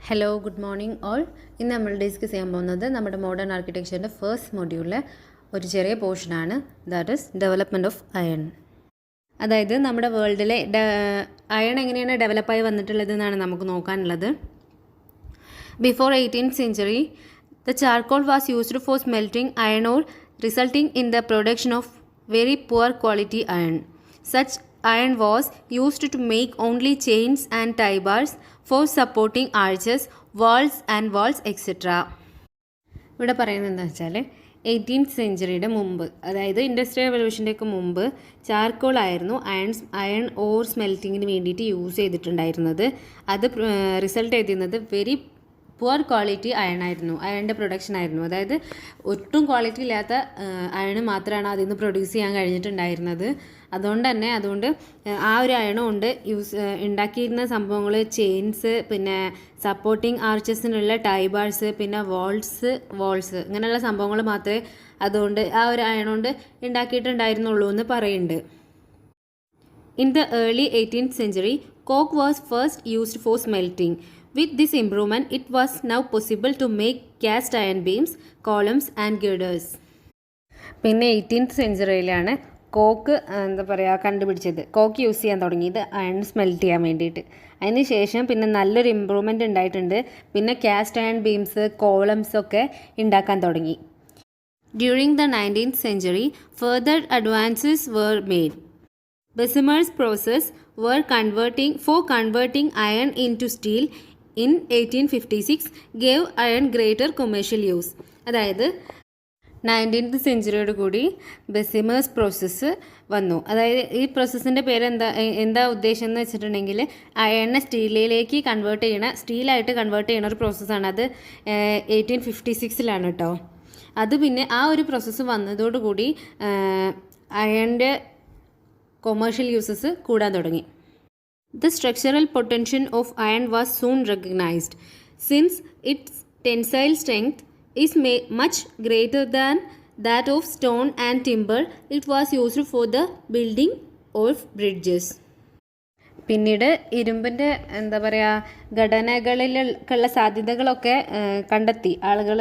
Hello good morning all. ഇന്ന് നമ്മൾ discuss ചെയ്യാൻ പോകുന്നത് നമ്മുടെ മോഡേൺ ആർക്കിടെക്ചറിൻ്റെ ഫസ്റ്റ് മൊഡ്യൂളിലെ ഒരു ചെറിയ പോർഷനാണ്. That is development of iron. അതായത് നമ്മുടെ വേൾഡിലെ അയൺ എങ്ങനെയാണ് ഡെവലപ്പായി വന്നിട്ടുള്ളത് എന്നാണ് നമുക്ക് നോക്കാനുള്ളത്. Before 18th century, the charcoal was used for smelting iron ore, resulting in the production of very poor quality iron. Such iron was used to make only chains and tie bars for supporting arches, walls, etc. ഇവിടെ പറയുന്നത് എന്താ വെച്ചാൽ 18th സെഞ്ച്വറിയുടെ മുമ്പ്, അതായത് industrial റവല്യൂഷൻ്റെ ഒക്കെ മുമ്പ് charcoal ആയിരുന്നു iron or സ്മെൽറ്റിങ്ങിന് വേണ്ടിയിട്ട് യൂസ് ചെയ്തിട്ടുണ്ടായിരുന്നത്. അത് റിസൾട്ട് ചെയ്തിരുന്നത് വെരി പുവർ ക്വാളിറ്റി അയണായിരുന്നു, അയണിൻ്റെ പ്രൊഡക്ഷൻ ആയിരുന്നു. അതായത് ഒട്ടും ക്വാളിറ്റി ഇല്ലാത്ത അയണ് മാത്രമാണ് അതിൽ നിന്ന് പ്രൊഡ്യൂസ് ചെയ്യാൻ കഴിഞ്ഞിട്ടുണ്ടായിരുന്നത്. അതുകൊണ്ട് ആ ഒരു അയണ് കൊണ്ട് ഉണ്ടാക്കിയിരുന്ന സംഭവങ്ങൾ ചെയിൻസ്, പിന്നെ സപ്പോർട്ടിങ് ആർച്ചസിനുള്ള ടൈബാർസ്, പിന്നെ വാൾസ് ഇങ്ങനെയുള്ള സംഭവങ്ങൾ മാത്രമേ അതുകൊണ്ട് ആ ഒരു അയൺ കൊണ്ട് ഉണ്ടാക്കിയിട്ടുണ്ടായിരുന്നുള്ളൂ എന്ന് പറയുന്നുണ്ട്. In the early 18th century, coke was first used for smelting. With this improvement, it was now possible to make cast iron beams, columns and girders. പിന്നെ 18th സെഞ്ച്വറിയിലാണ് കോക്ക് കണ്ടുപിടിച്ചത്. കോക്ക് യൂസ് ചെയ്യാൻ തുടങ്ങിയത് iron smelt ചെയ്യാൻ വേണ്ടിയിട്ട്. അതിന് ശേഷം പിന്നെ നല്ലൊരു ഇമ്പ്രൂവ്മെൻറ്റ് ഉണ്ടായിട്ടുണ്ട്. പിന്നെ കാസ്റ്റ് അയൺ ബീംസ്, കോളംസ് ഒക്കെ ഉണ്ടാക്കാൻ തുടങ്ങി. During the 19th century, further advances were made. Bessemer's process for converting iron into steel in 1856 gave iron greater commercial use. അതായത് 19th സെഞ്ച്വറിയോട് കൂടി ബെസിമേഴ്സ് പ്രോസസ്സ് വന്നു. അതായത് ഈ പ്രോസസ്സിൻ്റെ പേര് എന്താ ഉദ്ദേശം എന്ന് വെച്ചിട്ടുണ്ടെങ്കിൽ അയണിനെ സ്റ്റീലായിട്ട് കൺവേർട്ട് ചെയ്യണ ഒരു പ്രോസസ്സാണ്. അത് 1856 കേട്ടോ. അത് പിന്നെ ആ ഒരു പ്രോസസ്സ് വന്നതോടുകൂടി അയണിൻ്റെ കൊമേഴ്ഷ്യൽ യൂസസ് കൂടാൻ തുടങ്ങി. The structural potential of iron was soon recognized. Since its tensile strength is much greater than that of stone and timber, it was used for the building of bridges. പിന്നീട് ഇരുമ്പിൻ്റെ ഘടനകളിലുള്ള സാധ്യതകളൊക്കെ കണ്ടെത്തി ആളുകൾ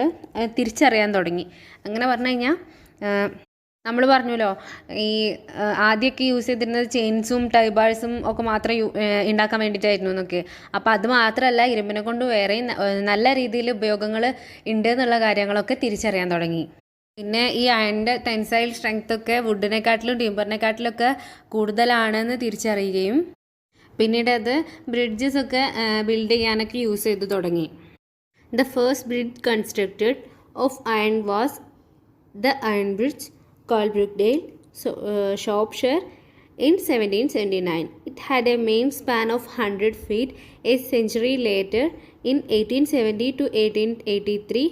തിരിച്ചറിയാൻ തുടങ്ങി. അങ്ങനെ പറഞ്ഞു കഴിഞ്ഞാൽ നമ്മൾ പറഞ്ഞല്ലോ, ഈ ആദ്യമൊക്കെ യൂസ് ചെയ്തിരുന്നത് ചെയിൻസും ടൈബാഴ്സും ഒക്കെ മാത്രം ഉണ്ടാക്കാൻ വേണ്ടിയിട്ടായിരുന്നു എന്നൊക്കെ. അപ്പോൾ അത് മാത്രമല്ല, ഇരുമ്പിനെ കൊണ്ട് വേറെ നല്ല രീതിയിൽ ഉപയോഗങ്ങൾ ഉണ്ട് എന്നുള്ള കാര്യങ്ങളൊക്കെ തിരിച്ചറിയാൻ തുടങ്ങി. പിന്നെ ഈ അയണിൻ്റെ ടെൻസൈൽ സ്ട്രെങ്ത് ഒക്കെ വുഡിനെക്കാട്ടിലും ടിമ്പറിനെക്കാട്ടിലൊക്കെ കൂടുതലാണെന്ന് തിരിച്ചറിയുകയും പിന്നീട് അത് ബ്രിഡ്ജസ് ഒക്കെ ബിൽഡ് ചെയ്യാനൊക്കെ യൂസ് ചെയ്ത് തുടങ്ങി. The first bridge constructed of iron was the iron bridge Coalbrookdale, Shropshire in 1779. It had a main span of 100 feet. A century later, in 1870 to 1883,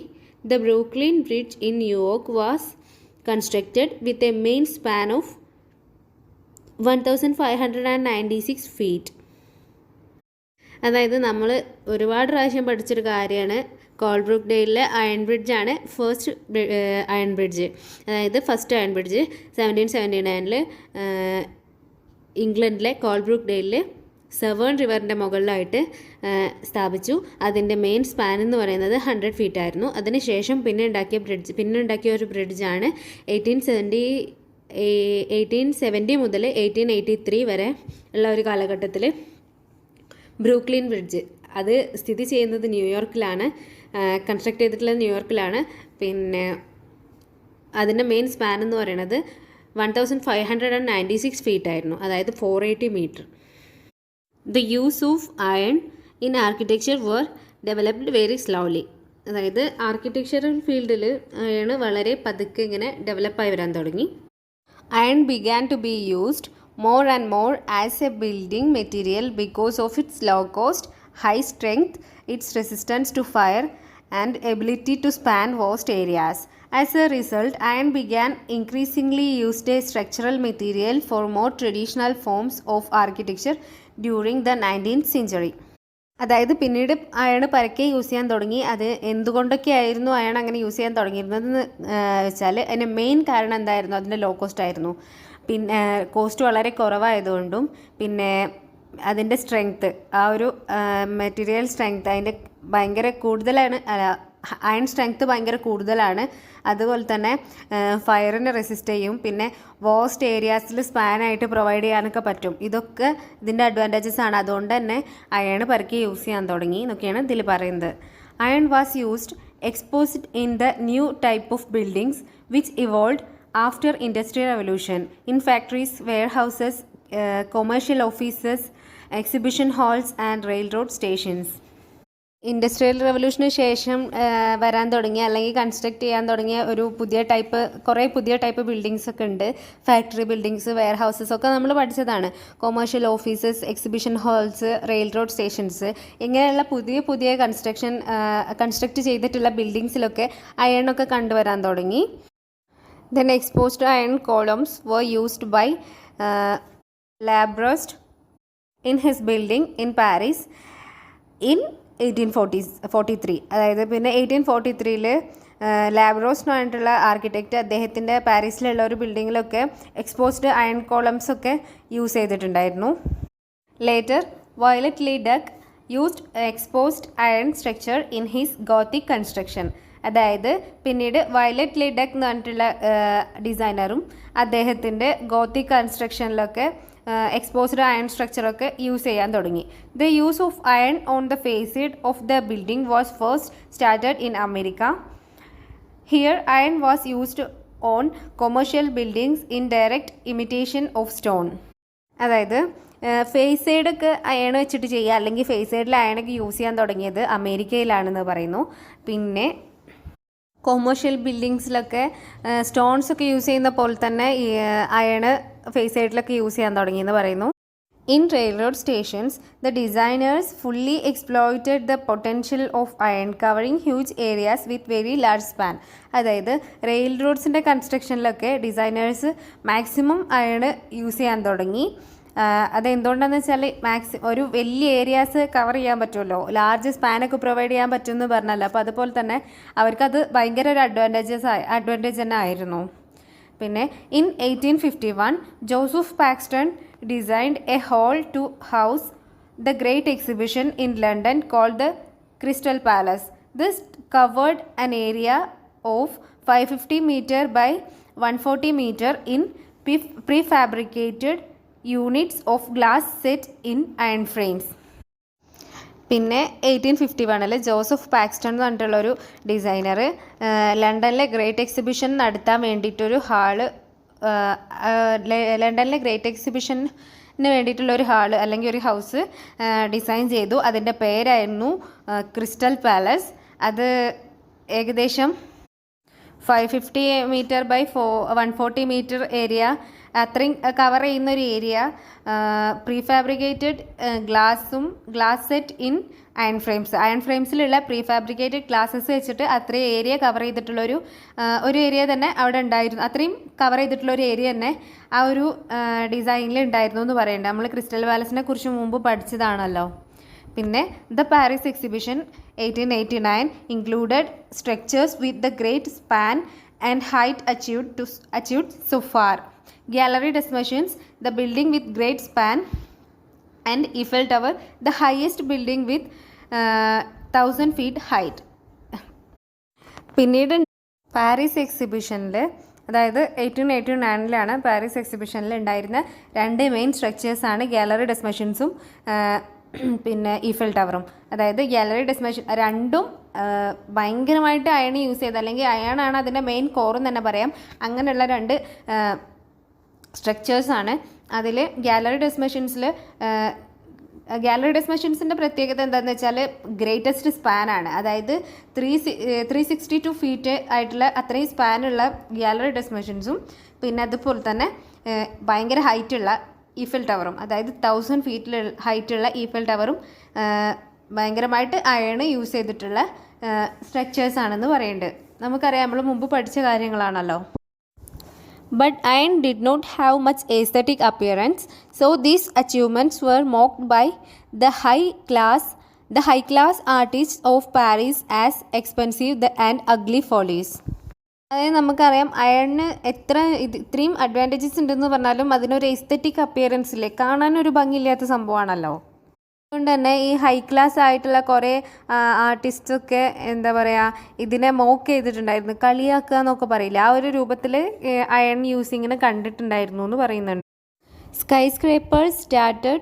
the Brooklyn Bridge in New York was constructed with a main span of 1596 feet. അതായത് നമ്മൾ ഒരുപാട് പ്രാവശ്യം പഠിച്ചൊരു കാര്യമാണ്. കോൾബ്രൂക്ക്ഡെയിലെ iron ബ്രിഡ്ജാണ് first iron bridge. അതായത് first iron bridge 1779 ഇംഗ്ലണ്ടിലെ കോൾബ്രൂക്ക്ഡെയിലിൽ Severn റിവറിൻ്റെ മുകളിലായിട്ട് സ്ഥാപിച്ചു. അതിൻ്റെ മെയിൻ സ്പാൻ എന്ന് പറയുന്നത് 100 ഫീറ്റ് ആയിരുന്നു. അതിനുശേഷം പിന്നെ ഉണ്ടാക്കിയ ഒരു ബ്രിഡ്ജാണ് 1870 മുതൽ 1883 വരെ ഉള്ള ഒരു കാലഘട്ടത്തിൽ ബ്രൂക്ലിൻ ബ്രിഡ്ജ്. അത് സ്ഥിതി ചെയ്യുന്നത് ന്യൂയോർക്കിലാണ്, കൺസ്ട്രക്ട് ചെയ്തിട്ടുള്ളത് ന്യൂയോർക്കിലാണ്. പിന്നെ അതിൻ്റെ മെയിൻ സ്പാൻ എന്ന് പറയുന്നത് 1596 ഫീറ്റ് ആയിരുന്നു, അതായത് 480 metre. The use of iron in architecture were developed very slowly. അതായത് ആർക്കിടെക്ചറൽ ഫീൽഡിൽ അയൺ വളരെ പതുക്കെ ഇങ്ങനെ ഡെവലപ്പായി വരാൻ തുടങ്ങി. Iron began to be used more and more as a building material because of its low cost, high strength, its resistance to fire, and ability to span vast areas. As a result, iron began increasingly used as structural material for more traditional forms of architecture during the 19th century. അതായത് പിന്നീട് iron പരക്കെ use ചെയ്യാൻ തുടങ്ങി. അത് എന്തുകൊണ്ടൊക്കെ ആയിരുന്നു iron അങ്ങനെ use ചെയ്യാൻ തുടങ്ങിയിരുന്നതെന്ന് വെച്ചാൽ അതിൻ്റെ മെയിൻ കാരണം എന്തായിരുന്നു? അതിൻ്റെ ലോ കോസ്റ്റ് ആയിരുന്നു. പിന്നെ കോസ്റ്റ് വളരെ കുറവായതുകൊണ്ടും പിന്നെ അതിൻ്റെ സ്ട്രെങ്ത്ത്, ആ ഒരു മെറ്റീരിയൽ സ്ട്രെങ്ത്ത് അതിൻ്റെ ഭയങ്കര കൂടുതലാണ്. അയൺ സ്ട്രെങ്ത്ത് ഭയങ്കര കൂടുതലാണ്. അതുപോലെ തന്നെ ഫയറിനെ റെസിസ്റ്റ് ചെയ്യും. പിന്നെ വാസ്റ്റ് ഏരിയാസിൽ സ്പാനായിട്ട് പ്രൊവൈഡ് ചെയ്യാനൊക്കെ പറ്റും. ഇതൊക്കെ ഇതിൻ്റെ അഡ്വാൻറ്റേജസ് ആണ്. അതുകൊണ്ട് തന്നെ അയൺ പരക്കെ യൂസ് ചെയ്യാൻ തുടങ്ങി എന്നൊക്കെയാണ് ഇതിൽ പറയുന്നത്. Iron was used exposed in the new type of buildings which evolved after industrial revolution in factories, warehouses, commercial offices, exhibition halls and railroad stations. Industrial റെവല്യൂഷന് ശേഷം വരാൻ തുടങ്ങിയ അല്ലെങ്കിൽ കൺസ്ട്രക്ട് ചെയ്യാൻ തുടങ്ങിയ കുറേ പുതിയ ടൈപ്പ് ബിൽഡിങ്സ് ഒക്കെ ഉണ്ട്. ഫാക്ടറി ബിൽഡിങ്സ്, വെയർ ഹൗസസ് ഒക്കെ നമ്മൾ പഠിച്ചതാണ്. Commercial offices, exhibition halls, rail road stations, ഇങ്ങനെയുള്ള പുതിയ കൺസ്ട്രക്ട് ചെയ്തിട്ടുള്ള ബിൽഡിങ്സിലൊക്കെ അയണൊക്കെ കണ്ടുവരാൻ തുടങ്ങി. Then exposed iron columns were used by Labrust in his building in Paris in 1843. അതായത് പിന്നെ 1843 ലാബ്രോസ്റ്റ് എന്ന് പറഞ്ഞിട്ടുള്ള ആർക്കിടെക്റ്റ് അദ്ദേഹത്തിൻ്റെ പാരീസിലുള്ള ഒരു ബിൽഡിങ്ങിലൊക്കെ എക്സ്പോസ്ഡ് അയൺ കോളംസ് ഒക്കെ യൂസ് ചെയ്തിട്ടുണ്ടായിരുന്നു. Later Viollet le Duc used exposed iron structure in his Gothic construction. അതായത് പിന്നീട് വയലറ്റ് ലീ ഡക്ക് എന്ന് പറഞ്ഞിട്ടുള്ള ഡിസൈനറും അദ്ദേഹത്തിൻ്റെ ഗോത്തിക് കൺസ്ട്രക്ഷനിലൊക്കെ എക്സ്പോസ്ഡ് അയൺ സ്ട്രക്ചറൊക്കെ യൂസ് ചെയ്യാൻ തുടങ്ങി. The use of iron on the facade of the building was first started in America. Here iron was used on commercial buildings in direct imitation of stone. അതായത് ഫേസൈഡൊക്കെ iron വെച്ചിട്ട് ചെയ്യുക, അല്ലെങ്കിൽ ഫേസൈഡിൽ അയണൊക്കെ use ചെയ്യാൻ തുടങ്ങിയത് അമേരിക്കയിലാണെന്ന് പറയുന്നു. പിന്നെ കൊമേഴ്ഷ്യൽ ബിൽഡിങ്സിലൊക്കെ സ്റ്റോൺസ് ഒക്കെ യൂസ് ചെയ്യുന്ന പോലെ തന്നെ ഈ അയണ് ഫേസൈഡിലൊക്കെ യൂസ് ചെയ്യാൻ തുടങ്ങിയെന്ന് പറയുന്നു. In railroad stations the designers fully exploited the potential of iron covering huge areas with very large span. അതായത് റെയിൽ റോഡ്സിൻ്റെ കൺസ്ട്രക്ഷനിലൊക്കെ ഡിസൈനേഴ്സ് മാക്സിമം അയണ് യൂസ് ചെയ്യാൻ തുടങ്ങി. അതെന്തുകൊണ്ടാണെന്ന് വെച്ചാൽ ഒരു വലിയ ഏരിയാസ് കവർ ചെയ്യാൻ പറ്റുമല്ലോ, ലാർജ് സ്പാനൊക്കെ പ്രൊവൈഡ് ചെയ്യാൻ പറ്റുമെന്ന് പറഞ്ഞല്ലോ. അപ്പോൾ അതുപോലെ തന്നെ അവർക്കത് ഭയങ്കര ഒരു അഡ്വാൻറ്റേജ് തന്നെ ആയിരുന്നു. പിന്നെ in 1851 Joseph Paxton designed a hall to house the Great Exhibition in London called the Crystal Palace. This covered an area of 550 meter by 140 meter in prefabricated units of glass set in iron frames. പിന്നെ 1851 Joseph Paxton എന്ന് പറഞ്ഞിട്ടുള്ളൊരു designer ലണ്ടനിലെ great exhibition നടത്താൻ വേണ്ടിയിട്ടൊരു hall ലണ്ടനിലെ great എക്സിബിഷന് വേണ്ടിയിട്ടുള്ളൊരു hall അല്ലെങ്കിൽ ഒരു house design ചെയ്തു. അതിൻ്റെ പേരായിരുന്നു ക്രിസ്റ്റൽ പാലസ്. അത് ഏകദേശം 550 meter by 140 meter ഏരിയ, അത്രയും കവർ ചെയ്യുന്ന ഒരു area, prefabricated glass set in iron ഫ്രെയിംസിലുള്ള പ്രീഫാബ്രിക്കേറ്റഡ് ഗ്ലാസസ് വെച്ചിട്ട് അത്രയും ഏരിയ കവർ ചെയ്തിട്ടുള്ളൊരു ഏരിയ തന്നെ അവിടെ ഉണ്ടായിരുന്നു. അത്രയും കവർ ചെയ്തിട്ടുള്ള ഒരു ഏരിയ തന്നെ ആ ഒരു ഡിസൈനിൽ ഉണ്ടായിരുന്നു എന്ന് പറയുന്നുണ്ട്. നമ്മൾ ക്രിസ്റ്റൽ പാലസിനെ കുറിച്ച് മുമ്പ് പഠിച്ചതാണല്ലോ. പിന്നെ the Paris exhibition 1889 included structures with the great span and height achieved so far. Gallery Desmations, the building with great span, and Eiffel Tower, the highest building with 1000 feet height. പിന്നീട് Paris എക്സിബിഷനിൽ, അതായത് 1889 Paris എക്സിബിഷനിൽ ഉണ്ടായിരുന്ന രണ്ട് main സ്ട്രക്ചേഴ്സാണ് gallery ഡെസ്മഷൻസും പിന്നെ Eiffel ടവറും. അതായത് gallery ഡെസ്മേഷൻ രണ്ടും ഭയങ്കരമായിട്ട് iron use ചെയ്ത്, അല്ലെങ്കിൽ അയണാണ് അതിൻ്റെ മെയിൻ കോറെന്ന് തന്നെ പറയാം. അങ്ങനെയുള്ള രണ്ട് സ്ട്രക്ചേഴ്സാണ്. അതിൽ ഗാലറി ഡെസ്മേഷൻസിൻ്റെ പ്രത്യേകത എന്താണെന്ന് വെച്ചാൽ ഗ്രേറ്റസ്റ്റ് സ്പാനാണ്. അതായത് 362 feet ആയിട്ടുള്ള അത്രയും സ്പാനുള്ള ഗാലറി ഡെസ്മേഷൻസും, പിന്നെ അതുപോലെ തന്നെ ഭയങ്കര ഹൈറ്റുള്ള ഈഫൽ ടവറും, അതായത് 1000 feet ഹൈറ്റുള്ള ഈഫൽ ടവറും ഭയങ്കരമായിട്ട് അയൺ യൂസ് ചെയ്തിട്ടുള്ള സ്ട്രക്ചേഴ്സാണെന്ന് പറയുന്നുണ്ട്. നമുക്കറിയാം, നമ്മൾ മുമ്പ് പഠിച്ച കാര്യങ്ങളാണല്ലോ. But iron did not have much aesthetic appearance, so these achievements were mocked by the high class artists of Paris as expensive and ugly follies. അതായത് നമുക്കറിയാം അയണിന് ഇത്രയും അഡ്വാൻറ്റേജസ് ഉണ്ടെന്ന് പറഞ്ഞാലും അതിനൊരു എസ്തെറ്റിക് അപ്പിയറൻസ് ഇല്ലേ, കാണാനൊരു ഭംഗിയില്ലാത്ത സംഭവമാണല്ലോ. അതുകൊണ്ട് തന്നെ ഈ ഹൈ ക്ലാസ് ആയിട്ടുള്ള കുറേ ആർട്ടിസ്റ്റൊക്കെ എന്താ പറയുക ഇതിനെ മോക്ക് ചെയ്തിട്ടുണ്ടായിരുന്നു, കളിയാക്കുക എന്നൊക്കെ പറയില്ല, ആ ഒരു രൂപത്തിൽ അയൺ യൂസിങ്ങിനെ കണ്ടിട്ടുണ്ടായിരുന്നു എന്ന് പറയുന്നുണ്ട്. Skyscrapers started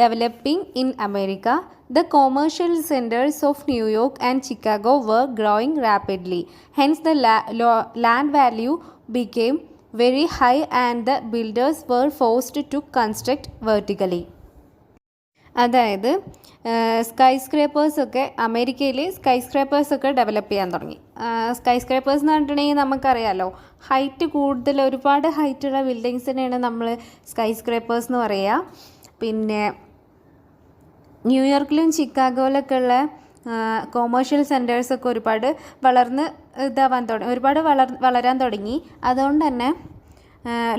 developing in America. The commercial centers of New York and Chicago were growing rapidly. Hence, the land value became very high and the builders were forced to construct vertically. അതായത് സ്കൈസ്ക്രേപ്പേഴ്സൊക്കെ അമേരിക്കയിൽ സ്കൈസ്ക്രേപ്പേഴ്സൊക്കെ develop ചെയ്യാൻ തുടങ്ങി. സ്കൈസ്ക്രേപ്പേഴ്സ് എന്ന് പറഞ്ഞിട്ടുണ്ടെങ്കിൽ നമുക്കറിയാമല്ലോ, height കൂടുതൽ ഒരുപാട് ഹൈറ്റുള്ള ബിൽഡിങ്സിനെയാണ് നമ്മൾ സ്കൈസ്ക്രേപ്പേഴ്സ് എന്ന് പറയുക. പിന്നെ ന്യൂയോർക്കിലും ചിക്കാഗോയിലൊക്കെ ഉള്ള കൊമേഴ്ഷ്യൽ സെൻറ്റേഴ്സൊക്കെ ഒരുപാട് വളരാൻ തുടങ്ങി. അതുകൊണ്ട് തന്നെ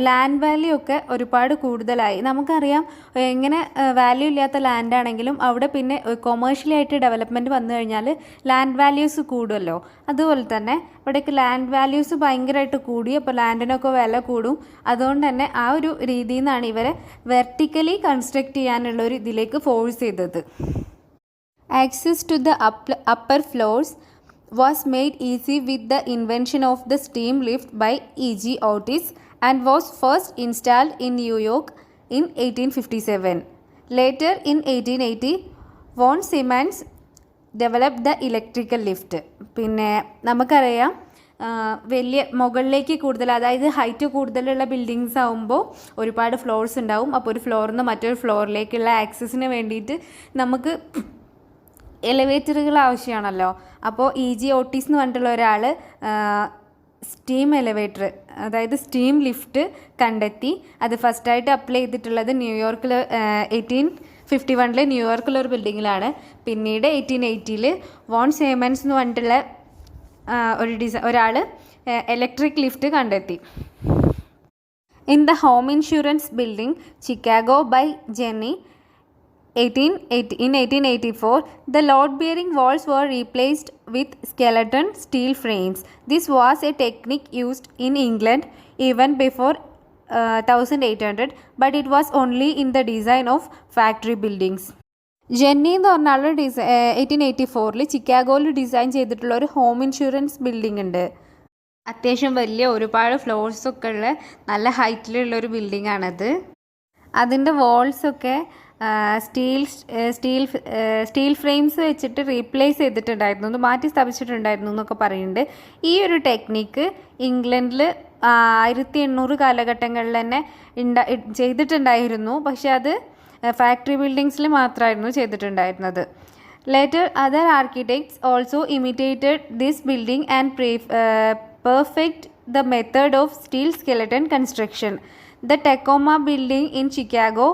ലാൻഡ് വാല്യൂ ഒക്കെ ഒരുപാട് കൂടുതലായി. നമുക്കറിയാം എങ്ങനെ വാല്യൂ ഇല്ലാത്ത ലാൻഡാണെങ്കിലും അവിടെ പിന്നെ കൊമേഴ്ഷ്യലി ആയിട്ട് ഡെവലപ്മെൻറ്റ് വന്നു കഴിഞ്ഞാൽ ലാൻഡ് വാല്യൂസ് കൂടുമല്ലോ. അതുപോലെ തന്നെ ഇവിടേക്ക് ലാൻഡ് വാല്യൂസ് ഭയങ്കരമായിട്ട് കൂടി, അപ്പോൾ ലാൻഡിനൊക്കെ വില കൂടും. അതുകൊണ്ട് തന്നെ ആ ഒരു രീതിയിൽ നിന്നാണ് ഇവരെ വെർട്ടിക്കലി കൺസ്ട്രക്റ്റ് ചെയ്യാനുള്ള ഒരു ഇതിലേക്ക് ഫോഴ്സ് ചെയ്തത്. Access to the upper floors was made easy with the invention of the steam lift by E.G. Otis and was first installed in New York in 1857. Later in 1880, von Siemens developed the electrical lift. പിന്നെ നമുക്കറിയാം വലിയ മുകളിലേക്ക് കൂടുതൽ, അതായത് height കൂടുതലുള്ള buildings ആകുമ്പോൾ ഒരുപാട് floors ഉണ്ടാവും. അപ്പോൾ ഒരു ഫ്ലോറിൽ നിന്ന് മറ്റൊരു ഫ്ലോറിലേക്കുള്ള ആക്സസിന് വേണ്ടിയിട്ട് നമുക്ക് എലിവേറ്ററുകൾ ആവശ്യമാണല്ലോ. അപ്പോൾ E.G. ഓട്ടീസ് എന്ന് പറഞ്ഞിട്ടുള്ള ഒരാൾ സ്റ്റീം എലിവേറ്റർ, അതായത് സ്റ്റീം ലിഫ്റ്റ് കണ്ടെത്തി. അത് ഫസ്റ്റായിട്ട് അപ്ലൈ ചെയ്തിട്ടുള്ളത് ന്യൂയോർക്കിൽ 1851 ന്യൂയോർക്കിലൊരു ബിൽഡിങ്ങിലാണ്. പിന്നീട് 1880 വോൺ സൈമൻസ് എന്ന് പറഞ്ഞിട്ടുള്ള ഒരാൾ ഇലക്ട്രിക് ലിഫ്റ്റ് കണ്ടെത്തി. In the Home Insurance Building Chicago by Jenney in 1884, the load-bearing walls were replaced with skeleton steel frames. This was a technique used in England even before 1800, but it was only in the design of factory buildings. Jenney എന്ന് പറഞ്ഞാൽ 1884 ചിക്കാഗോയിൽ design ചെയ്തിട്ടുള്ള ഒരു home Insurance building ഉണ്ട്. അത്യാവശ്യം വലിയ ഒരുപാട് ഫ്ലോർസൊക്കെ ഉള്ള നല്ല ഹൈറ്റിലുള്ളൊരു ബിൽഡിംഗ് ആണത്. അതിൻ്റെ വാൾസൊക്കെ സ്റ്റീൽ ഫ്രെയിംസ് വെച്ചിട്ട് റീപ്ലേസ് ചെയ്തിട്ടുണ്ടായിരുന്നു, മാറ്റി സ്ഥാപിച്ചിട്ടുണ്ടായിരുന്നു എന്നൊക്കെ പറയുന്നുണ്ട്. ഈ ഒരു ടെക്നിക്ക് ഇംഗ്ലണ്ടിൽ 1800 കാലഘട്ടങ്ങളിൽ തന്നെ ചെയ്തിട്ടുണ്ടായിരുന്നു. പക്ഷെ അത് ഫാക്ടറി ബിൽഡിങ്സിൽ മാത്രമായിരുന്നു ചെയ്തിട്ടുണ്ടായിരുന്നത്. Later other architects also imitated this building and perfect the method of steel skeleton construction. The Tecoma building in Chicago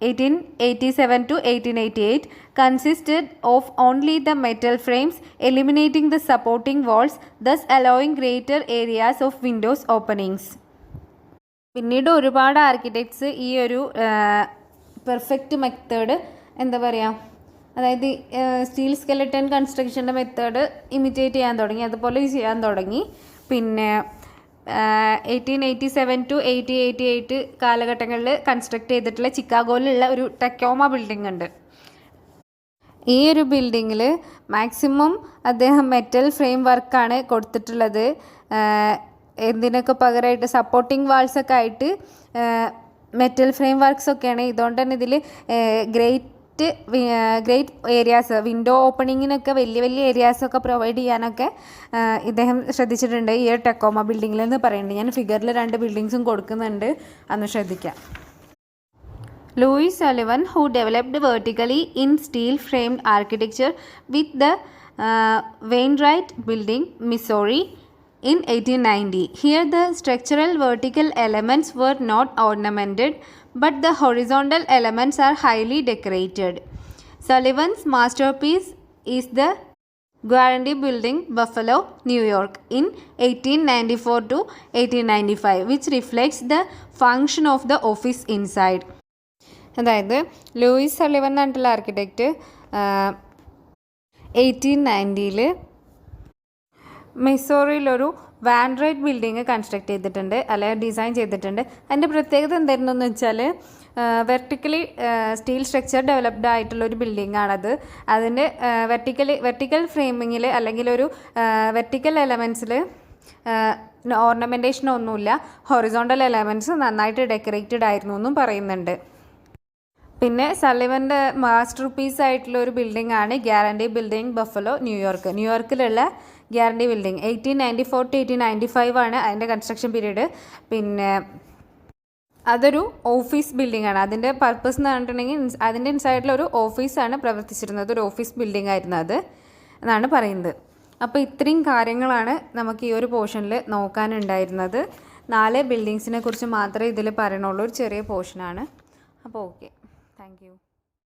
1887 to 1888 consisted of only the metal frames, eliminating the supporting walls, thus allowing greater areas of windows openings. പിന്നീട് ഒരുപാട് architects ഈ ഒരു perfect method എന്താ പറയുക, അതായത് steel skeleton കൺസ്ട്രക്ഷൻ്റെ method imitate ചെയ്യാൻ തുടങ്ങി, അതുപോലെ ചെയ്യാൻ തുടങ്ങി. പിന്നെ 1887 to 1888 കാലഘട്ടങ്ങളിൽ കൺസ്ട്രക്ട് ചെയ്തിട്ടുള്ള ചിക്കാഗോയിലുള്ള ഒരു ടെക്കോമ ബിൽഡിംഗ് ഉണ്ട്. ഈ ഒരു ബിൽഡിങ്ങിൽ മാക്സിമം അദ്ദേഹം മെറ്റൽ ഫ്രെയിം വർക്കാണ് കൊടുത്തിട്ടുള്ളത്. എന്തിനൊക്കെ പകരമായിട്ട് സപ്പോർട്ടിംഗ് വാൾസൊക്കെ ആയിട്ട് മെറ്റൽ ഫ്രെയിം വർക്ക്സൊക്കെയാണ്. ഇതുകൊണ്ട് തന്നെ ഇതിൽ ഗ്രേറ്റ് ഏരിയാസ്, വിൻഡോ ഓപ്പണിങ്ങിനൊക്കെ വലിയ വലിയ ഏരിയാസൊക്കെ പ്രൊവൈഡ് ചെയ്യാനൊക്കെ ഇദ്ദേഹം ശ്രദ്ധിച്ചിട്ടുണ്ട് ഈ ഒരു ടെക്കോമ ബിൽഡിങ്ങിൽ എന്ന് പറയുന്നുണ്ട്. ഞാൻ ഫിഗറിൽ 2 ബിൽഡിങ്സും കൊടുക്കുന്നുണ്ട്, അന്ന് ശ്രദ്ധിക്കാം. Louis Sullivan who developed vertically in steel framed architecture with the Wainwright Building, Missouri in 1890. Here the structural vertical elements were not ornamented, but the horizontal elements are highly decorated. Sullivan's masterpiece is the Guarandi Building, Buffalo, New York in 1894 to 1895, which reflects the function of the office inside. അതായത് Luis Sullivan എന്ന് പറഞ്ഞിട്ടുള്ള architect 1890 മിസോറിയിലൊരു വാൻഡ്രൈറ്റ് building construct ചെയ്തിട്ടുണ്ട്, അല്ലെങ്കിൽ design ചെയ്തിട്ടുണ്ട്. അതിൻ്റെ പ്രത്യേകത എന്തായിരുന്നെന്ന് വെച്ചാൽ vertically steel structure developed ആയിട്ടുള്ളൊരു ബിൽഡിംഗ് ആണത്. അതിൻ്റെ വെർട്ടിക്കൽ ഫ്രെയിമിങ്ങിൽ അല്ലെങ്കിൽ ഒരു വെർട്ടിക്കൽ എലമെൻസിൽ ഓർണമെൻറ്റേഷൻ ഒന്നുമില്ല. ഹൊറിസോണ്ടൽ എലമെൻറ്റ്സ് നന്നായിട്ട് ഡെക്കറേറ്റഡ് ആയിരുന്നു എന്നും പറയുന്നുണ്ട്. പിന്നെ സള്ളിവൻ്റെ മാസ്റ്റർ പീസ് ആയിട്ടുള്ള ഒരു ബിൽഡിംഗ് ആണ് ഗ്യാരണ്ടി ബിൽഡിംഗ് ബഫലോ, ന്യൂയോർക്കിലുള്ള ഗ്യാരണ്ടി ബിൽഡിംഗ്. 1894 to 1895 ആണ് അതിൻ്റെ കൺസ്ട്രക്ഷൻ പീരീഡ്. പിന്നെ അതൊരു ഓഫീസ് ബിൽഡിംഗ് ആണ്. അതിൻ്റെ പർപ്പസ് എന്ന് പറഞ്ഞിട്ടുണ്ടെങ്കിൽ അതിൻ്റെ ഇൻസൈഡിലൊരു ഓഫീസാണ് പ്രവർത്തിച്ചിരുന്നത്, ഒരു ഓഫീസ് ബിൽഡിംഗ് ആയിരുന്നു അത് എന്നാണ് പറയുന്നത്. അപ്പോൾ ഇത്രയും കാര്യങ്ങളാണ് നമുക്ക് ഈ ഒരു പോർഷനിൽ നോക്കാനുണ്ടായിരുന്നത്. 4 ബിൽഡിങ്സിനെ കുറിച്ച് മാത്രമേ ഇതിൽ പറയണുള്ളൂ, ഒരു ചെറിയ പോർഷനാണ്. അപ്പോൾ ഓക്കെ, താങ്ക് യു.